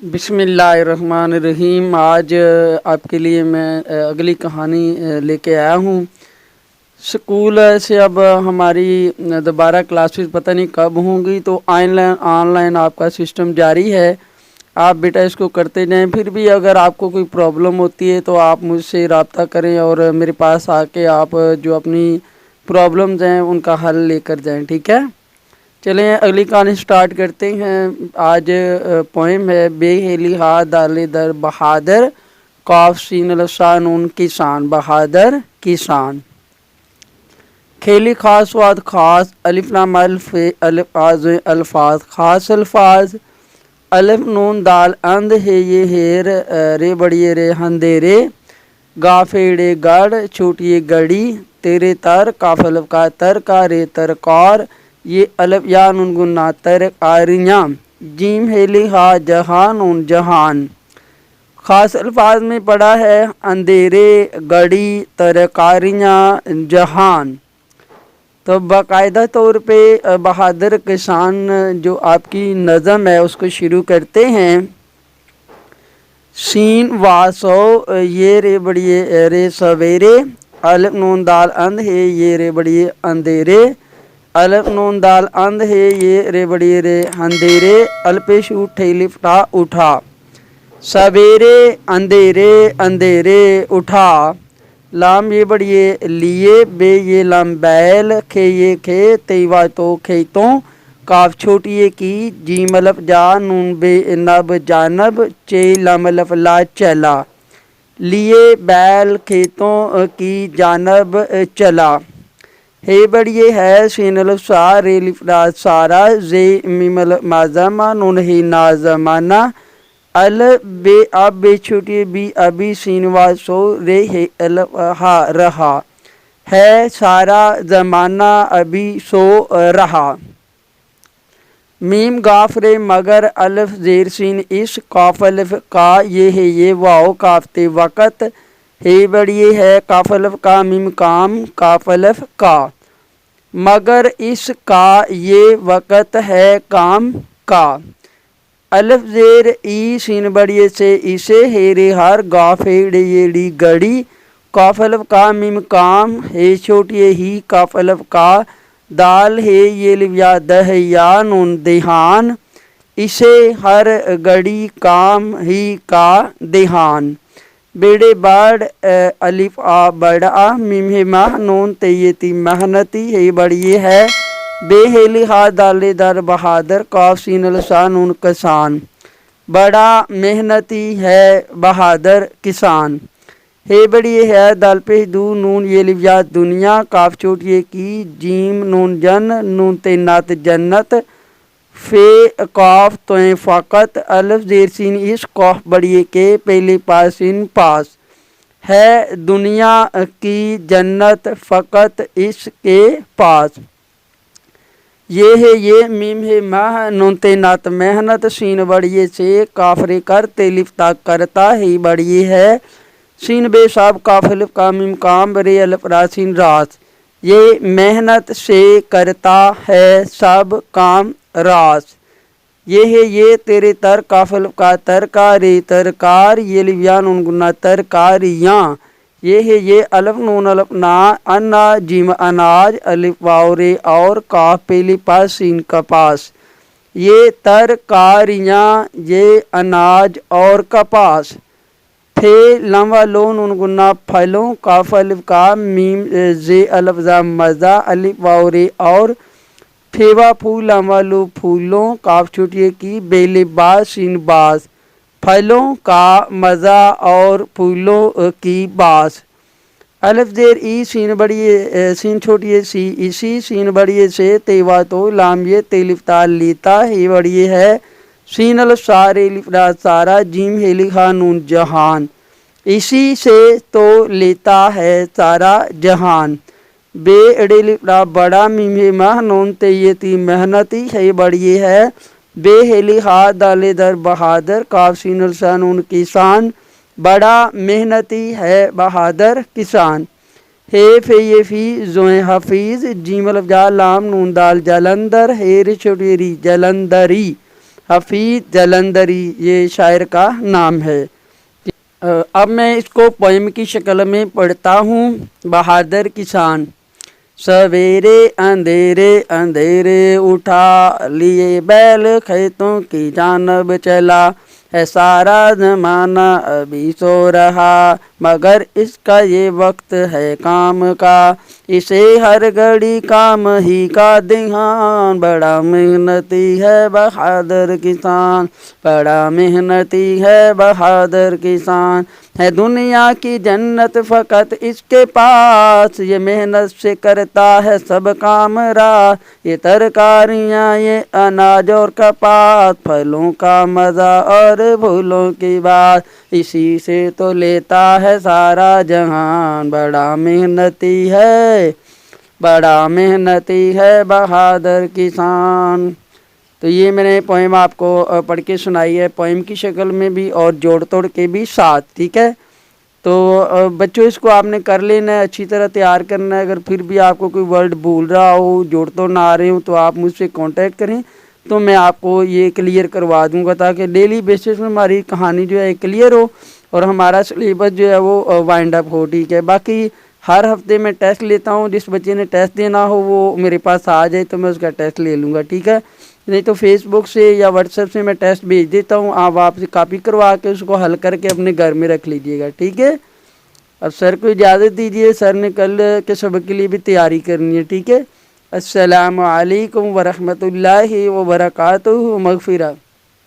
बिस्मिल्लाहिर्रहमानिर्रहीम। आज आपके लिए मैं अगली कहानी लेके आया हूँ। स्कूल से अब हमारी दोबारा क्लासेस पता नहीं कब होंगी, तो ऑनलाइन आपका सिस्टम जारी है। आप बेटा इसको करते जाएं। फिर भी अगर आपको कोई प्रॉब्लम होती है तो आप मुझसे रब्ता करें और मेरे पास आके आप जो अपनी प्रॉब्लम्स हैं उनका हल लेकर जाएं, ठीक है। चलें अगली कहानी स्टार्ट करते हैं। आज पोएम है बेहेली हा दाले दर बहादुर काफ सीन लसान उन किसान बहादुर किसान। खेली खास वाद खास अलिफ लाम अल्फ अलिफ आज अल्फाज खास अल्फाज अलिफ नून दाल अंध है ये हेर रे बड़िए रे हंदेरे गाफेड़े गढ़ छोटिए गड़ी तेरे तर काफ अलिफ का तर का रे तर कौर ये अलफ या नून गुन्ना तर आरियाँ जीम हेली हा जहान उन जहान। ख़ास अल्फाज में पड़ा है अंधेरे गड़ी तरकारियाँ जहान। तो बाकायदा तौर पे बहादुर किसान जो आपकी नज़म है उसको शुरू करते हैं। सीन वासो ये रे बड़िए रे सवेरे अलफ नून दाल अंध है ये रे बड़िए अंधेरे अलफ नून दाल अंध है ये रे बड़िए रे अंधेरे अल्पेश उठे लिफ्टा उठा सवेरे अंधेरे अंधेरे उठा लाम ये बड़िए लिए बे ये लाम बैल खे ये खे तेवा तो खेतों काफ छोटिए की जी मलफ जा नून बे नब जानब चे लमलफ ला चला लिए बैल खेतों की जानब चला। हे बड़िए है सीनल सा रे लिफरा सारा जे मिमल माजमा नून ही ना जमाना अल बे अब बे छोटी बी अभी सीनवा सो रे हे अल हा रहा है सारा जमाना अभी सो रहा। मीम गाफ रे मगर अलिफ जेर सीन इस काफ अलिफ का ये है ये वाओ काफते वक़्त हे बड़िए है काफ अलिफ का मीम काम काफ अलिफ का मगर इस का ये वक़्त है काम का। अलिफ जेर ई सीन बड़िए से इसे हेरे हर गाफेड़े येड़ी गड़ी काफ अलिफ का मीम काम हे छोटिए ही काफ अलिफ का दाल है ये लिया दह या नून देहान इसे हर गड़ी काम ही का देहान। बेड़े बाड़ अलिफ आ बड़ा मिम माह नून तयती मेहनती है बड़िए है बेहेली हा दाले दर बहादुर काफ सीन लसान उन किसान बड़ा मेहनती है बहादुर किसान। हे बड़िए है दाल पे दू नून ये लिया दुनिया काफ छोटिए की जीम नून जन नून तैनात जन्नत फे काफ तोए फ़ाकत अलिफ जेर सीन इस काफ बड़िए के पहले पास इन पास है दुनिया की जन्नत फ़कत इसके पास। ये है ये मीम है माह नून तैनात मेहनत सीन बड़िए से काफरे कर तेलिफ्ता करता ही बड़िए है सीन बेसाब काफिलिफ का मीम काम बरे अलिफ रासीन रास ये मेहनत से करता है सब काम रास। ये है ये तेरे तर काफिलिफ का तरकारी तरकार ये लिव्यान उन गुना तरकारियाँ ये है ये अलिफ नून अलिफ ना अन्ना जिम अनाज अलिफ वावरे और काफ पेली पास सीन कपास ये तरकारियाँ ये अनाज और कपास। थे लम्बा लोन उन गुना फलों काफ अलिफ का मीम जे अलफजा मज़ा अलिफ वावरे और फेवा फूल लम्बा लो फूलों काफ छोटिए की बेले बास सीन बास फलों का मज़ा और फूलों की बास। अलिफ जेर ई सीन बड़िए सीन छोटिए सी इसी सीन बड़िए से तेवा तो लाम ये तेलिफ्ता लेता ही बड़िए है सीन अल सारे लिफरा सारा जीम हे लिखा नून जहान इसी से तो लेता है सारा जहान। बे एड़े लिफरा बड़ा मीम माह नून तयती मेहनती है बड़िए है बेहेली हा दाले दर बहादुर काफ सीन सन उन किसान बड़ा मेहनती है बहादुर किसान। हे फे ये फी जोए हफीज़ जीमल जा लाम नून दाल जलंधर हेर छोटेरी जलंधरी حفیظ جلندری یہ شاعر کا نام ہے۔ اب میں اس کو پوئم کی شکل میں پڑھتا ہوں۔ بہادر کسان۔ سویرے اندھیرے اندھیرے اٹھا لیے بیل کھیتوں کی جانب چلا، ہے سارا زمانہ ابھی سو رہا، مگر اس کا یہ وقت ہے کام کا، اسے ہر گھڑی کام ہی کا دھیان، بڑا محنتی ہے بہادر کسان، بڑا محنتی ہے بہادر کسان، ہے دنیا کی جنت فقط اس کے پاس، یہ محنت سے کرتا ہے سب کام راست، یہ ترکاریاں یہ اناج اور کپاس، پھلوں کا مزہ اور پھولوں کی بات، اسی سے تو لیتا ہے سارا جہان، بڑا محنتی ہے، بڑا محنتی ہے بہادر کسان۔ تو یہ میں نے پوئم آپ کو پڑھ کے سنائی ہے، پوئم کی شکل میں بھی اور جوڑ توڑ کے بھی ساتھ، ٹھیک ہے۔ تو بچوں اس کو آپ نے کر لینا ہے، اچھی طرح تیار کرنا ہے۔ اگر پھر بھی آپ کو کوئی ورڈ بھول رہا ہو، جوڑ توڑ نہ آ رہے ہوں، تو آپ مجھ سے کانٹیکٹ کریں، تو میں آپ کو یہ کلیئر کروا دوں گا، تاکہ ڈیلی بیسس میں ہماری کہانی جو ہے کلیئر ہو اور ہمارا سلیبس جو ہے وہ وائنڈ اپ ہو، ٹھیک ہے۔ باقی ہر ہفتے میں ٹیسٹ لیتا ہوں، جس بچے نے ٹیسٹ دینا ہو وہ میرے پاس آ جائے تو میں اس کا ٹیسٹ لے لوں گا، ٹھیک ہے۔ نہیں تو فیس بک سے یا واٹس ایپ سے میں ٹیسٹ بھیج دیتا ہوں، آپ سے کاپی کروا کے اس کو حل کر کے اپنے گھر میں رکھ لیجیے گا، ٹھیک ہے۔ اب سر کو اجازت دیجیے، سر نے کل کے سبق کے لیے بھی تیاری کرنی ہے، ٹھیک ہے۔ السلام علیکم ورحمۃ اللہ وبرکاتہ، مغفرہ۔